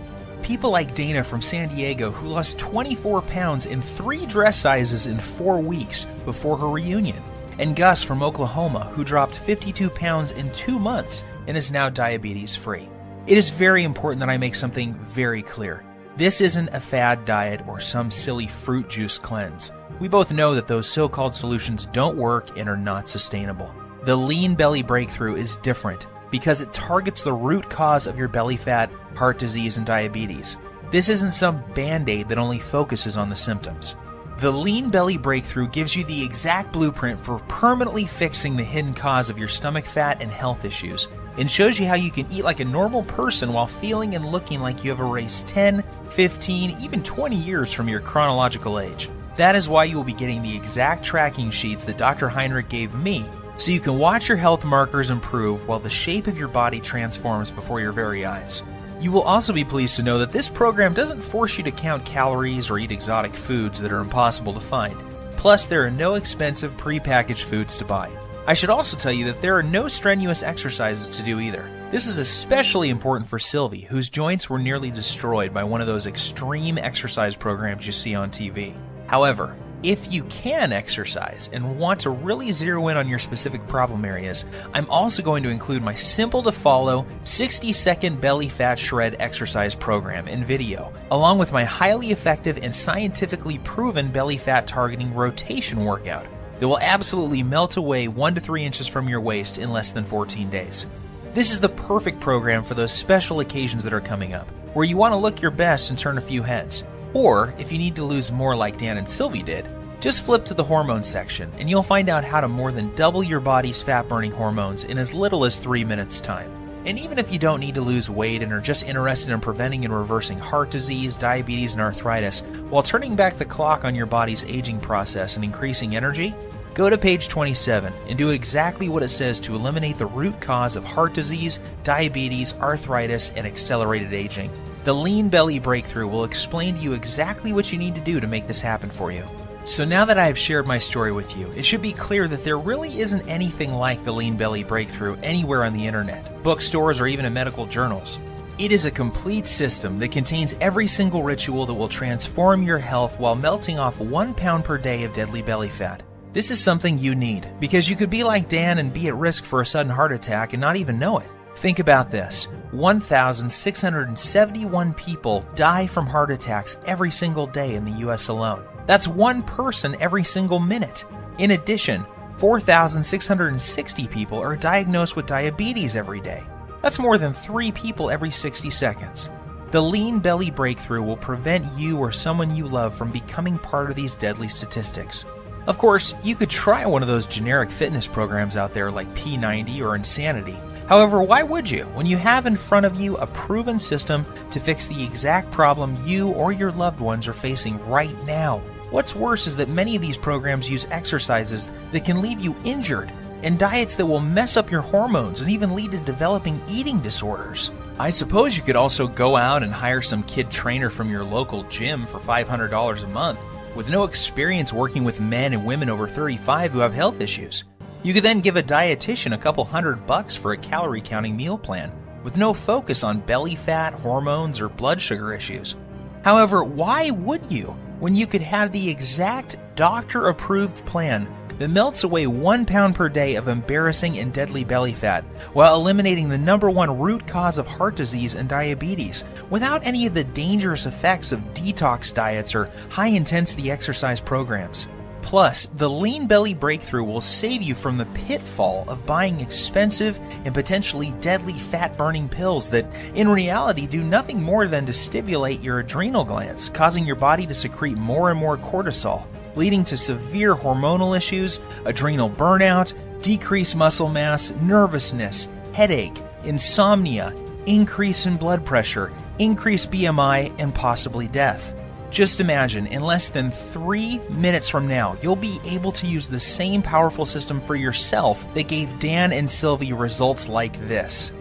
People like Dana from San Diego, who lost 24 pounds in 3 dress sizes in 4 weeks before her reunion, and Gus from Oklahoma, who dropped 52 pounds in 2 months and is now diabetes-free. It is very important that I make something very clear. This isn't a fad diet or some silly fruit juice cleanse. We both know that those so-called solutions don't work and are not sustainable. The Lean Belly Breakthrough is different because it targets the root cause of your belly fat, heart disease, and diabetes. This isn't some band-aid that only focuses on the symptoms. The Lean Belly Breakthrough gives you the exact blueprint for permanently fixing the hidden cause of your stomach fat and health issues, and shows you how you can eat like a normal person while feeling and looking like you have erased 10, 15, even 20 years from your chronological age. That is why you will be getting the exact tracking sheets that Dr. Heinrich gave me, so you can watch your health markers improve while the shape of your body transforms before your very eyes. You will also be pleased to know that this program doesn't force you to count calories or eat exotic foods that are impossible to find. Plus, there are no expensive pre-packaged foods to buy. I should also tell you that there are no strenuous exercises to do either. This is especially important for Sylvie, whose joints were nearly destroyed by one of those extreme exercise programs you see on TV. However, if you can exercise and want to really zero in on your specific problem areas, I'm also going to include my simple to follow 60-second belly fat shred exercise program and video, along with my highly effective and scientifically proven belly fat targeting rotation workout that will absolutely melt away 1 to 3 inches from your waist in less than 14 days. This is the perfect program for those special occasions that are coming up, where you want to look your best and turn a few heads. Or, if you need to lose more like Dan and Sylvie did, just flip to the hormone section and you'll find out how to more than double your body's fat-burning hormones in as little as 3 minutes' time. And even if you don't need to lose weight and are just interested in preventing and reversing heart disease, diabetes, and arthritis while turning back the clock on your body's aging process and increasing energy, go to page 27 and do exactly what it says to eliminate the root cause of heart disease, diabetes, arthritis, and accelerated aging. The Lean Belly Breakthrough will explain to you exactly what you need to do to make this happen for you. So now that I have shared my story with you, it should be clear that there really isn't anything like the Lean Belly Breakthrough anywhere on the internet, bookstores, or even in medical journals. It is a complete system that contains every single ritual that will transform your health while melting off 1 pound per day of deadly belly fat. This is something you need, because you could be like Dan and be at risk for a sudden heart attack and not even know it. Think about this. 1,671 people die from heart attacks every single day in the US alone. That's 1 person every single minute. In addition, 4,660 people are diagnosed with diabetes every day. That's more than 3 people every 60 seconds. The Lean Belly Breakthrough will prevent you or someone you love from becoming part of these deadly statistics. Of course, you could try one of those generic fitness programs out there like P90 or Insanity. However, why would you when you have in front of you a proven system to fix the exact problem you or your loved ones are facing right now? What's worse is that many of these programs use exercises that can leave you injured and diets that will mess up your hormones and even lead to developing eating disorders. I suppose you could also go out and hire some kid trainer from your local gym for $500 a month with no experience working with men and women over 35 who have health issues. You could then give a dietitian a couple $100 for a calorie counting meal plan with no focus on belly fat, hormones, or blood sugar issues. However, why would you when you could have the exact doctor-approved plan that melts away 1 pound per day of embarrassing and deadly belly fat while eliminating the #1 root cause of heart disease and diabetes without any of the dangerous effects of detox diets or high-intensity exercise programs? Plus, the Lean Belly Breakthrough will save you from the pitfall of buying expensive and potentially deadly fat-burning pills that, in reality, do nothing more than to stimulate your adrenal glands, causing your body to secrete more and more cortisol, leading to severe hormonal issues, adrenal burnout, decreased muscle mass, nervousness, headache, insomnia, increase in blood pressure, increased BMI, and possibly death. Just imagine, in less than 3 minutes from now, you'll be able to use the same powerful system for yourself that gave Dan and Sylvie results like this.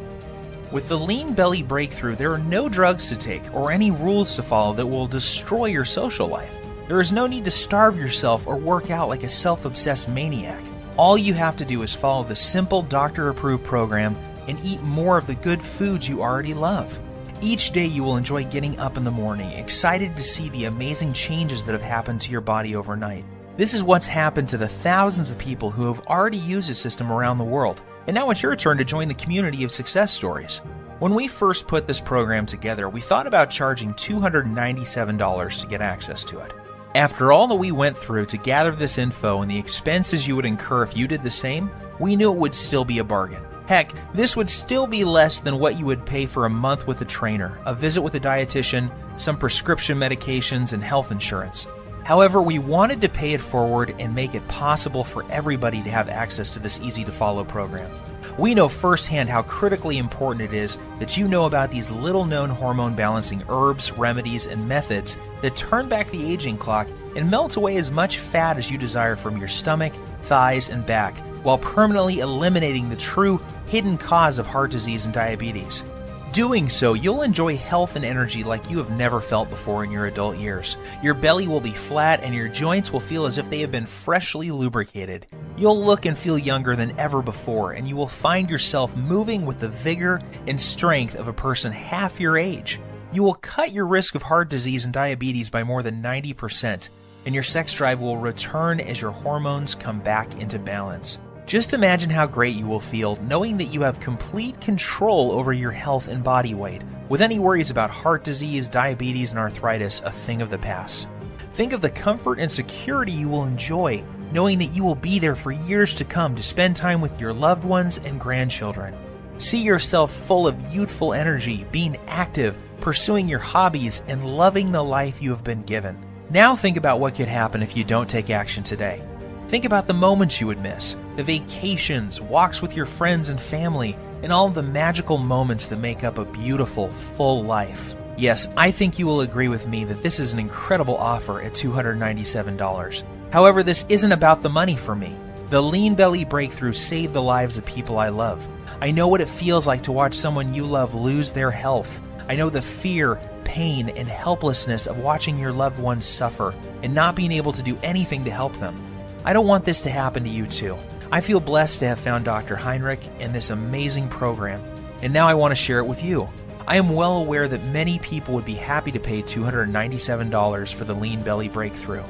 With the Lean Belly Breakthrough, there are no drugs to take or any rules to follow that will destroy your social life. There is no need to starve yourself or work out like a self-obsessed maniac. All you have to do is follow the simple doctor-approved program and eat more of the good foods you already love. Each day you will enjoy getting up in the morning, excited to see the amazing changes that have happened to your body overnight. This is what's happened to the thousands of people who have already used the system around the world, and now it's your turn to join the community of success stories. When we first put this program together, we thought about charging $297 to get access to it. After all that we went through to gather this info and the expenses you would incur if you did the same, we knew it would still be a bargain. Heck, this would still be less than what you would pay for a month with a trainer, a visit with a dietitian, some prescription medications, and health insurance. However, we wanted to pay it forward and make it possible for everybody to have access to this easy-to-follow program. We know firsthand how critically important it is that you know about these little-known hormone-balancing herbs, remedies, and methods that turn back the aging clock and melt away as much fat as you desire from your stomach, thighs, and back, while permanently eliminating the true hidden cause of heart disease and diabetes. Doing so, you'll enjoy health and energy like you have never felt before in your adult years. Your belly will be flat and your joints will feel as if they have been freshly lubricated. You'll look and feel younger than ever before, and you will find yourself moving with the vigor and strength of a person half your age. You will cut your risk of heart disease and diabetes by more than 90%, and your sex drive will return as your hormones come back into balance. Just imagine how great you will feel knowing that you have complete control over your health and body weight, with any worries about heart disease, diabetes, and arthritis a thing of the past. Think of the comfort and security you will enjoy knowing that you will be there for years to come to spend time with your loved ones and grandchildren. See yourself full of youthful energy, being active, pursuing your hobbies, and loving the life you have been given. Now think about what could happen if you don't take action today. Think about the moments you would miss, the vacations, walks with your friends and family, and all of the magical moments that make up a beautiful, full life. Yes, I think you will agree with me that this is an incredible offer at $297. However, this isn't about the money for me. The Lean Belly Breakthrough saved the lives of people I love. I know what it feels like to watch someone you love lose their health. I know the fear, pain, and helplessness of watching your loved ones suffer and not being able to do anything to help them. I don't want this to happen to you too. I feel blessed to have found Dr. Heinrich and this amazing program, and now I want to share it with you. I am well aware that many people would be happy to pay $297 for the Lean Belly Breakthrough.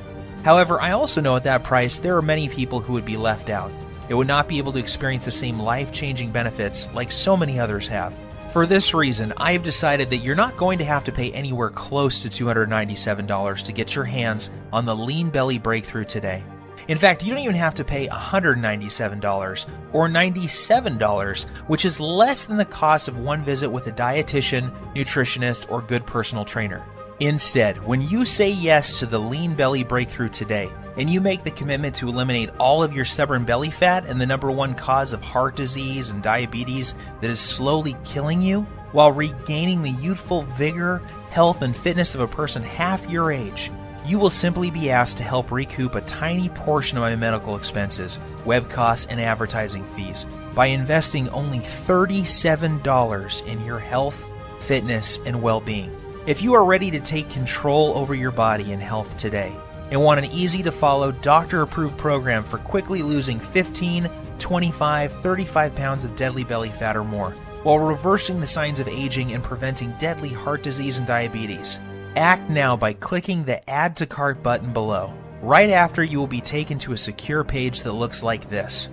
However, I also know at that price there are many people who would be left out. They would not be able to experience the same life-changing benefits like so many others have. For this reason, I have decided that you're not going to have to pay anywhere close to $297 to get your hands on the Lean Belly Breakthrough today. In fact, you don't even have to pay $197 or $97, which is less than the cost of one visit with a dietitian, nutritionist, or good personal trainer. Instead, when you say yes to the Lean Belly Breakthrough today, and you make the commitment to eliminate all of your stubborn belly fat and the #1 cause of heart disease and diabetes that is slowly killing you, while regaining the youthful vigor, health, and fitness of a person half your age, you will simply be asked to help recoup a tiny portion of my medical expenses, web costs, and advertising fees by investing only $37 in your health, fitness, and well-being. If you are ready to take control over your body and health today and want an easy-to-follow, doctor-approved program for quickly losing 15, 25, 35 pounds of deadly belly fat or more, while reversing the signs of aging and preventing deadly heart disease and diabetes, Act now by clicking the Add to Cart button below. Right after, you will be taken to a secure page that looks like this.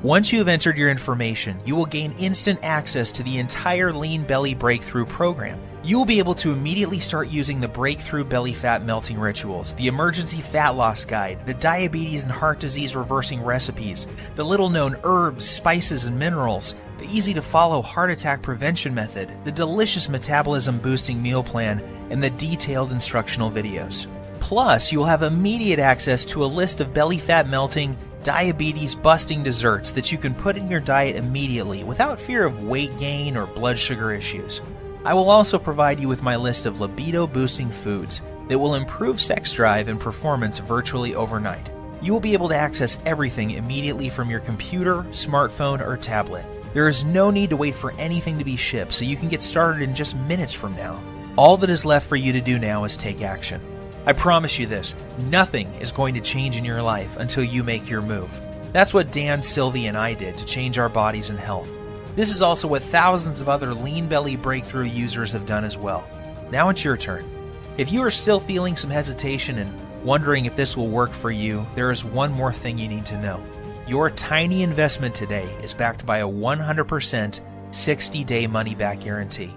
Once you have entered your information, you will gain instant access to the entire Lean Belly Breakthrough program. You will be able to immediately start using the Breakthrough Belly Fat Melting Rituals, the Emergency Fat Loss Guide, the Diabetes and Heart Disease Reversing Recipes, the little-known herbs, spices, and minerals, the easy-to-follow heart attack prevention method, the delicious metabolism-boosting meal plan, and the detailed instructional videos. Plus, you will have immediate access to a list of belly fat melting, diabetes-busting desserts that you can put in your diet immediately without fear of weight gain or blood sugar issues. I will also provide you with my list of libido-boosting foods that will improve sex drive and performance virtually overnight. You will be able to access everything immediately from your computer, smartphone, or tablet. There is no need to wait for anything to be shipped, so you can get started in just minutes from now. All that is left for you to do now is take action. I promise you this, nothing is going to change in your life until you make your move. That's what Dan, Sylvie, and I did to change our bodies and health. This is also what thousands of other Lean Belly Breakthrough users have done as well. Now it's your turn. If you are still feeling some hesitation and wondering if this will work for you, there is one more thing you need to know. Your tiny investment today is backed by a 100% 60-day money-back guarantee.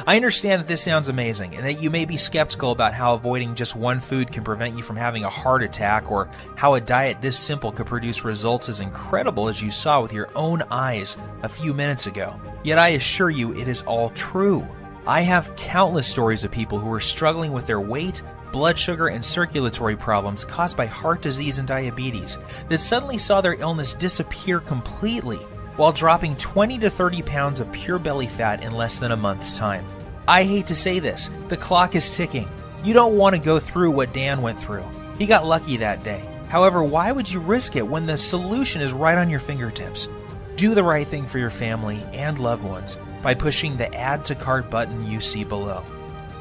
I understand that this sounds amazing and that you may be skeptical about how avoiding just one food can prevent you from having a heart attack, or how a diet this simple could produce results as incredible as you saw with your own eyes a few minutes ago. Yet I assure you it is all true. I have countless stories of people who are struggling with their weight, blood sugar, and circulatory problems caused by heart disease and diabetes that suddenly saw their illness disappear completely, while dropping 20 to 30 pounds of pure belly fat in less than a month's time. I hate to say this, the clock is ticking. You don't want to go through what Dan went through. He got lucky that day. However, why would you risk it when the solution is right on your fingertips? Do the right thing for your family and loved ones by pushing the Add to Cart button you see below.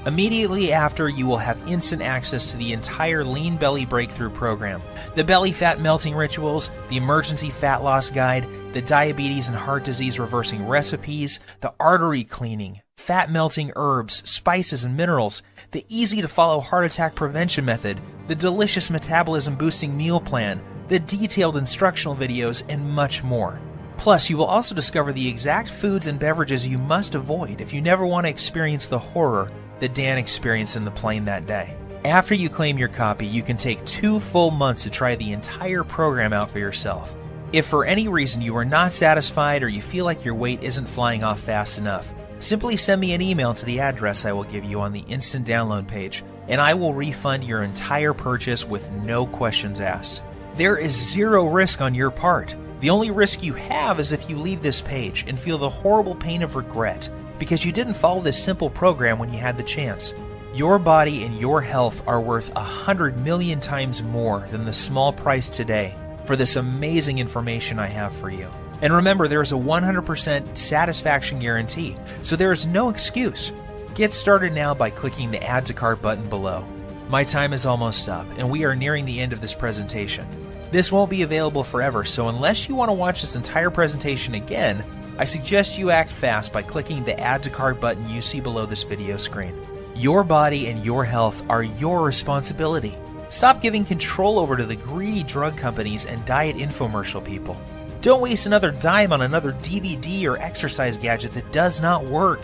Immediately after, you will have instant access to the entire Lean Belly Breakthrough program, the Belly Fat Melting Rituals, the Emergency Fat Loss Guide, the Diabetes and Heart Disease Reversing Recipes, the Artery Cleaning, Fat Melting Herbs, Spices, and Minerals, the easy-to-follow heart attack prevention method, the delicious metabolism boosting meal plan, the detailed instructional videos, and much more. Plus, you will also discover the exact foods and beverages you must avoid if you never want to experience the horror that Dan experienced in the plane that day. After you claim your copy, you can take 2 full months to try the entire program out for yourself. If for any reason you are not satisfied or you feel like your weight isn't flying off fast enough, simply send me an email to the address I will give you on the instant download page, and I will refund your entire purchase with no questions asked. There is zero risk on your part. The only risk you have is if you leave this page and feel the horrible pain of regret because you didn't follow this simple program when you had the chance. Your body and your health are worth 100 million times more than the small price today for this amazing information I have for you. And remember, there is a 100% satisfaction guarantee, so there is no excuse. Get started now by clicking the Add to Cart button below. My time is almost up, and we are nearing the end of this presentation. This won't be available forever, so unless you want to watch this entire presentation again, I suggest you act fast by clicking the Add to Cart button you see below this video screen. Your body and your health are your responsibility. Stop giving control over to the greedy drug companies and diet infomercial people. Don't waste another dime on another DVD or exercise gadget that does not work.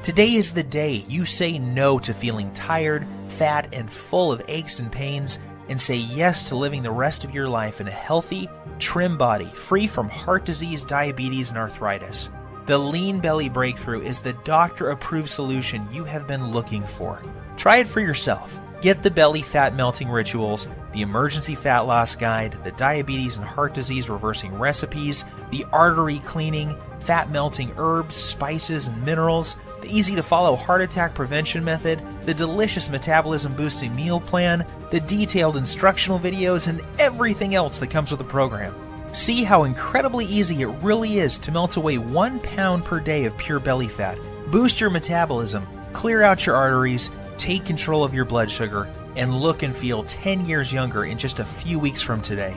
Today is the day you say no to feeling tired, fat, and full of aches and pains, and say yes to living the rest of your life in a healthy, trim body, free from heart disease, diabetes, and arthritis. The Lean Belly Breakthrough is the doctor-approved solution you have been looking for. Try it for yourself. Get the Belly Fat Melting Rituals, the Emergency Fat Loss Guide, the Diabetes and Heart Disease Reversing Recipes, the Artery Cleaning, Fat Melting Herbs, Spices, and Minerals, the easy-to-follow heart attack prevention method, the delicious metabolism-boosting meal plan, the detailed instructional videos, and everything else that comes with the program. See how incredibly easy it really is to melt away 1 pound per day of pure belly fat, boost your metabolism, clear out your arteries, take control of your blood sugar, and look and feel 10 years younger in just a few weeks from today.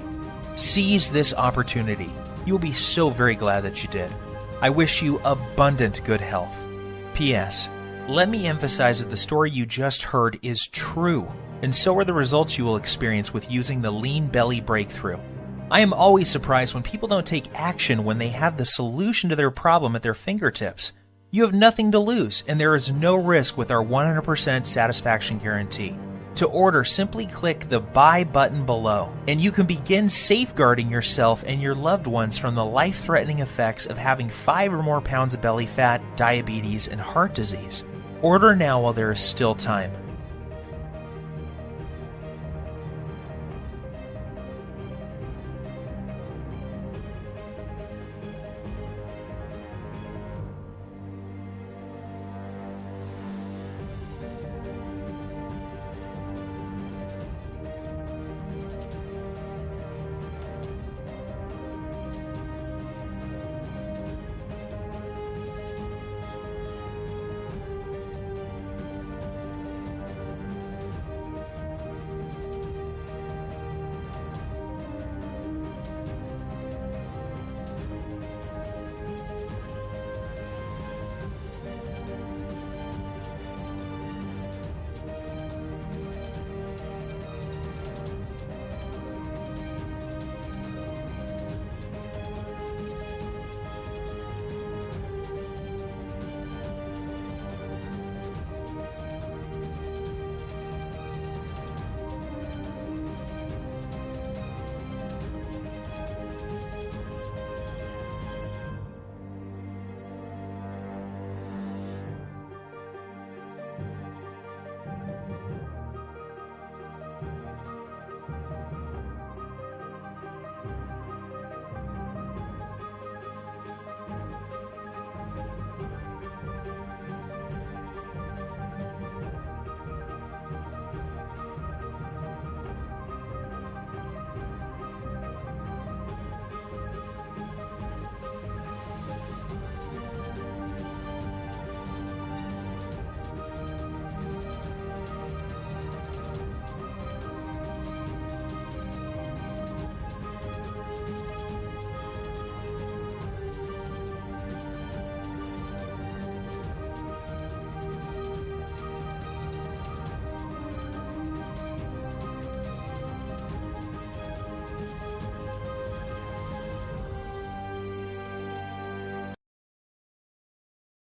Seize this opportunity. You'll be so very glad that you did. I wish you abundant good health. P.S. Let me emphasize that the story you just heard is true, and so are the results you will experience with using the Lean Belly Breakthrough. I am always surprised when people don't take action when they have the solution to their problem at their fingertips. You have nothing to lose, and there is no risk with our 100% satisfaction guarantee. To order, simply click the Buy button below, and you can begin safeguarding yourself and your loved ones from the life-threatening effects of having 5 or more pounds of belly fat, diabetes, and heart disease. Order now while there is still time.